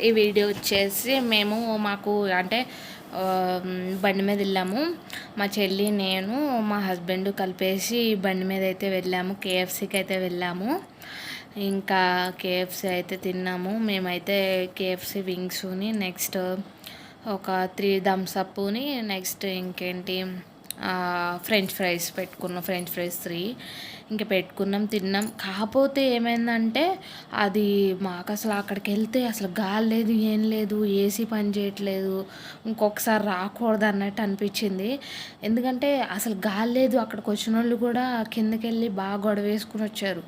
ఈ వీడియో వచ్చేసి మేము మాకు అంటే బండి మీద వెళ్ళాము. మా చెల్లి, నేను, మా హస్బెండ్ కలిపేసి బండి మీద అయితే వెళ్ళాము. కేఎఫ్సీకి అయితే వెళ్ళాము. ఇంకా కేఎఫ్సీ అయితే తిన్నాము. మేమైతే కేఎఫ్సీ వింగ్స్ని, నెక్స్ట్ ఒక 3 థమ్స్ అప్ని, నెక్స్ట్ ఇంకేంటి ఫ్రెంచ్ ఫ్రైస్ పెట్టుకున్నాం. ఫ్రెంచ్ ఫ్రైస్ 3 ఇంకా పెట్టుకున్నాం, తిన్నాం. కాకపోతే ఏమైందంటే అది మాకు అసలు అక్కడికి వెళ్తే అసలు గాలి లేదు, ఏం లేదు, ఏసీ పని చేయట్లేదు. ఇంకొకసారి రాకూడదు అన్నట్టు అనిపించింది. ఎందుకంటే అసలు గాలి లేదు. అక్కడికి వచ్చిన వాళ్ళు కూడా కిందకి వెళ్ళి బాగా గొడవ వేసుకుని వచ్చారు.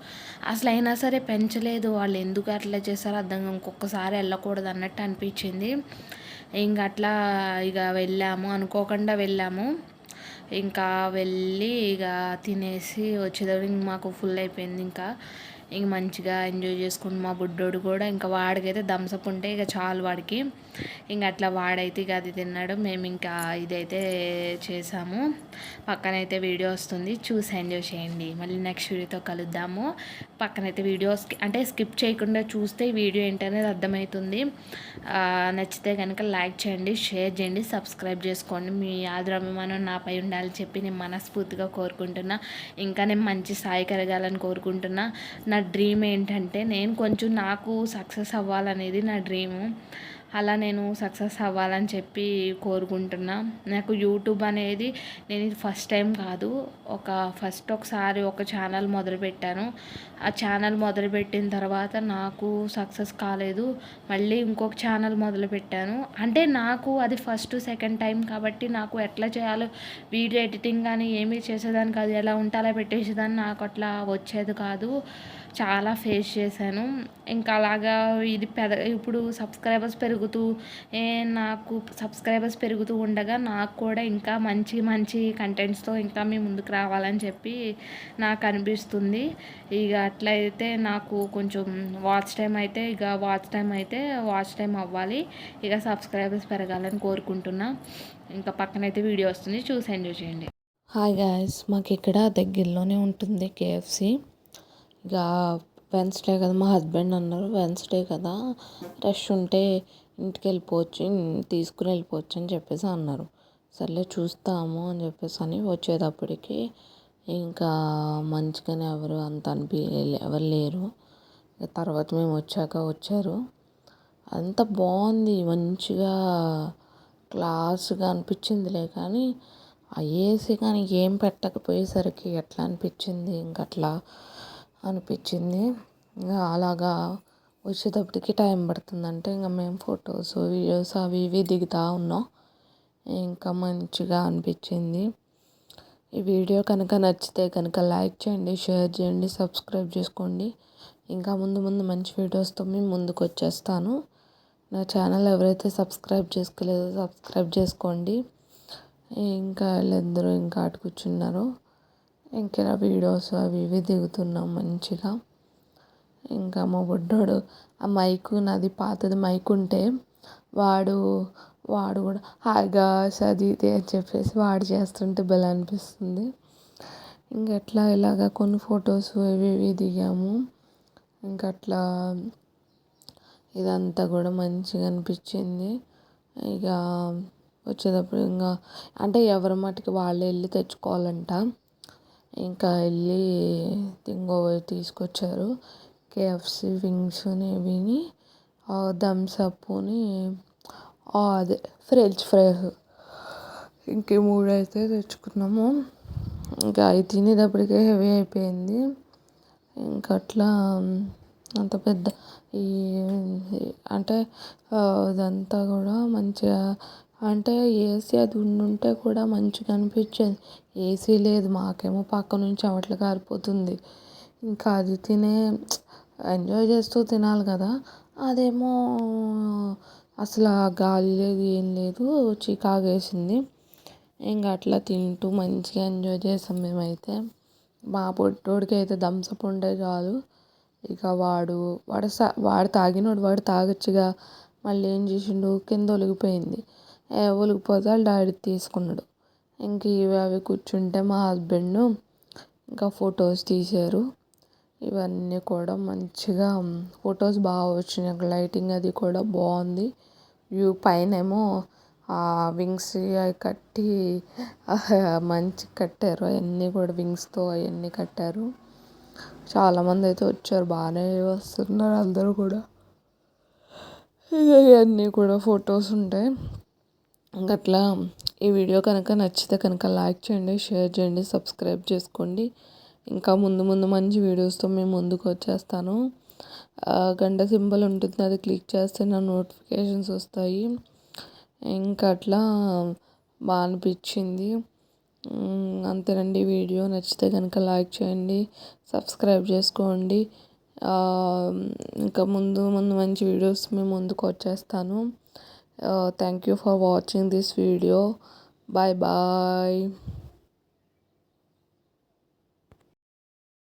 అసలు అయినా సరే పెంచలేదు. వాళ్ళు ఎందుకు అట్లా చేశారో అర్థం, ఇంకొకసారి వెళ్ళకూడదు అన్నట్టు అనిపించింది. ఇంక అట్లా ఇక వెళ్ళాము, అనుకోకుండా వెళ్ళాము. ఇంకా వెళ్ళి ఇక తినేసి వచ్చేటప్పుడు ఇంక మాకు ఫుల్ అయిపోయింది. ఇంకా మంచిగా ఎంజాయ్ చేసుకుని మా బుడ్డోడు కూడా ఇంకా వాడికైతే థమ్సప్ ఉంటే ఇక చాలు వాడికి. ఇంకా అట్లా వాడైతే ఇక అది తిన్నాడు. మేము ఇంకా ఇదైతే చేసాము. పక్కనైతే వీడియో వస్తుంది, చూసి ఎంజాయ్ చేయండి. మళ్ళీ నెక్స్ట్ వీడియోతో కలుద్దాము. పక్కనైతే వీడియోస్ అంటే స్కిప్ చేయకుండా చూస్తే వీడియో ఏంటనేది అర్థమవుతుంది. నచ్చితే కనుక లైక్ చేయండి, షేర్ చేయండి, సబ్స్క్రైబ్ చేసుకోండి. మీ ఆదరాభిమానం నాపై ఉండాలని చెప్పి నేను మనస్ఫూర్తిగా కోరుకుంటున్నా. ఇంకా నేను మంచి స్థాయి కలగాలని కోరుకుంటున్నా. నా డ్రీమ్ ఏంటంటే నేను కొంచెం నాకు సక్సెస్ అవ్వాలనేది నా డ్రీము. అలా నేను సక్సెస్ అవ్వాలని చెప్పి కోరుకుంటున్నా. నాకు యూట్యూబ్ అనేది నేను ఇది ఫస్ట్ టైం కాదు. ఒకసారి ఒక ఛానల్ మొదలుపెట్టాను. ఆ ఛానల్ మొదలుపెట్టిన తర్వాత నాకు సక్సెస్ కాలేదు. మళ్ళీ ఇంకొక ఛానల్ మొదలుపెట్టాను. అంటే నాకు అది ఫస్ట్ సెకండ్ టైం కాబట్టి నాకు ఎట్లా చేయాలో వీడియో ఎడిటింగ్ కానీ ఏమీ చేసేదాన్ని కాదు. ఎలా ఉంటే అలా పెట్టేసేదాన్ని. నాకు అట్లా వచ్చేది కాదు. చాలా ఫేస్ చేశాను. ఇంకా అలాగా ఇది ఇప్పుడు సబ్స్క్రైబర్స్ నాకు సబ్స్క్రైబర్స్ పెరుగుతూ ఉండగా నాకు కూడా ఇంకా మంచి మంచి కంటెంట్స్తో ఇంకా మీ ముందుకు రావాలని చెప్పి నాకు అనిపిస్తుంది. ఇక అట్లయితే నాకు కొంచెం వాచ్ టైం అవ్వాలి. ఇక సబ్స్క్రైబర్స్ పెరగాలని కోరుకుంటున్నా. ఇంకా పక్కనైతే వీడియో వస్తుంది, చూసి ఎంజాయ్ చేయండి. హాయ్ గాయస్, మాకు ఇక్కడ దగ్గరలోనే ఉంటుంది కేఎఫ్సి. ఇక వెన్స్డే కదా, మా హస్బెండ్ అన్నారు వెన్స్డే కదా రష్ ఉంటే ఇంటికి వెళ్ళిపోవచ్చు, తీసుకుని వెళ్ళిపోవచ్చు అని చెప్పేసి అన్నారు. సర్లే చూస్తాము అని చెప్పేసి అని వచ్చేటప్పటికి ఇంకా మంచిగానే ఎవరు లేరు. తర్వాత మేము వచ్చారు. అంత బాగుంది, మంచిగా క్లాస్గా అనిపించిందిలే. కానీ ఆ ఏసీ కానీ ఏం పెట్టకపోయేసరికి ఎట్లా అనిపించింది, ఇంకట్లా అనిపించింది. ఇంకా అలాగా వచ్చేటప్పటికి టైం పడుతుందంటే ఇంకా మేము ఫొటోస్, వీడియోస్ అవి ఇవి దిగుతూ ఉన్నాం. ఇంకా మంచిగా అనిపించింది. ఈ వీడియో కనుక నచ్చితే కనుక లైక్ చేయండి, షేర్ చేయండి, సబ్స్క్రైబ్ చేసుకోండి. ఇంకా ముందు ముందు మంచి వీడియోస్తో మేము ముందుకు వచ్చేస్తాను. నా ఛానల్ ఎవరైతే సబ్స్క్రైబ్ చేసుకోలేదో సబ్స్క్రైబ్ చేసుకోండి. ఇంకా వీళ్ళిద్దరూ ఇంకా అటు కూర్చున్నారు. ఇంకా వీడియోస్ అవి ఇవి దిగుతున్నాం మంచిగా. ఇంకా మా బుడ్డోడు ఆ మైకు, నాది పాతది మైక్ ఉంటే వాడు కూడా హాయిగా అది ఇది అని చెప్పేసి వాడు చేస్తుంటే భలే అనిపిస్తుంది. ఇంకట్లా ఇలాగ కొన్ని ఫొటోస్ ఇవి ఇవి దిగాము. ఇంకట్లా ఇదంతా కూడా మంచిగా అనిపించింది. ఇక వచ్చేటప్పుడు ఇంకా అంటే ఎవరి మట్టుకు వాళ్ళే వెళ్ళి తెచ్చుకోవాలంట. ఇంకా వెళ్ళి తీసుకొచ్చారు. కేఎఫ్సి వింగ్స్ని విని థమ్స్ అప్ని అదే ఫ్రెంచ్ ఫ్రైస్ ఇంక 3 అయితే తెచ్చుకున్నాము. ఇంకా అవి తినేటప్పటికే హెవీ అయిపోయింది. ఇంకట్లా అంత పెద్ద ఈ అంటే ఇదంతా కూడా మంచిగా అంటే ఏసీ అది ఉండుంటే కూడా మంచిగా అనిపించేది. ఏసీ లేదు, మాకేమో పక్క నుంచి చెమటలు కారిపోతుంది. ఇంకా అది ఎంజాయ్ చేస్తూ తినాలి కదా, అదేమో అసలు గాలి లేదు, ఏం లేదు, చికాకు వేసింది. ఇంకా అట్లా తింటూ మంచిగా ఎంజాయ్ చేసాం మేమైతే. మా పొట్టోడికి అయితే థమ్స్ అప్ ఉంటే చాలు. ఇక వాడు తాగినోడు వాడు తాగొచ్చుగా. మళ్ళీ ఏం చేసిండు, కింద ఒలిగిపోయింది. ఒలిగిపోతే వాళ్ళ డాడీ తీసుకున్నాడు. ఇంక ఇవి అవి కూర్చుంటే మా హస్బెండ్ ఇంకా ఫొటోస్ తీశారు. ఇవన్నీ కూడా మంచిగా ఫొటోస్ బాగా వచ్చినాయి. అక్కడ లైటింగ్ అది కూడా బాగుంది. వ్యూ పైనేమో ఆ వింగ్స్ అవి కట్టి మంచి కట్టారు. అవన్నీ కూడా వింగ్స్తో అవన్నీ కట్టారు. చాలామంది అయితే వచ్చారు, బాగానే వస్తున్నారు అందరూ కూడా. ఇవన్నీ కూడా ఫొటోస్ ఉంటాయి. అట్లా ఈ వీడియో కనుక నచ్చితే కనుక లైక్ చేయండి, షేర్ చేయండి, సబ్స్క్రైబ్ చేసుకోండి. ఇంకా ముందు ముందు మంచి వీడియోస్తో మేము ముందుకు వచ్చేస్తాను. గంట సింబల్ ఉంటుంది, అది క్లిక్ చేస్తే నా నోటిఫికేషన్స్ వస్తాయి. ఇంకా అట్లా బాగా అనిపించింది. అంతేనండి. వీడియో నచ్చితే కనుక లైక్ చేయండి, సబ్స్క్రైబ్ చేసుకోండి. ఇంకా ముందు ముందు మంచి వీడియోస్ మేము ముందుకు వచ్చేస్తాను. Thank you for watching this video. Bye bye.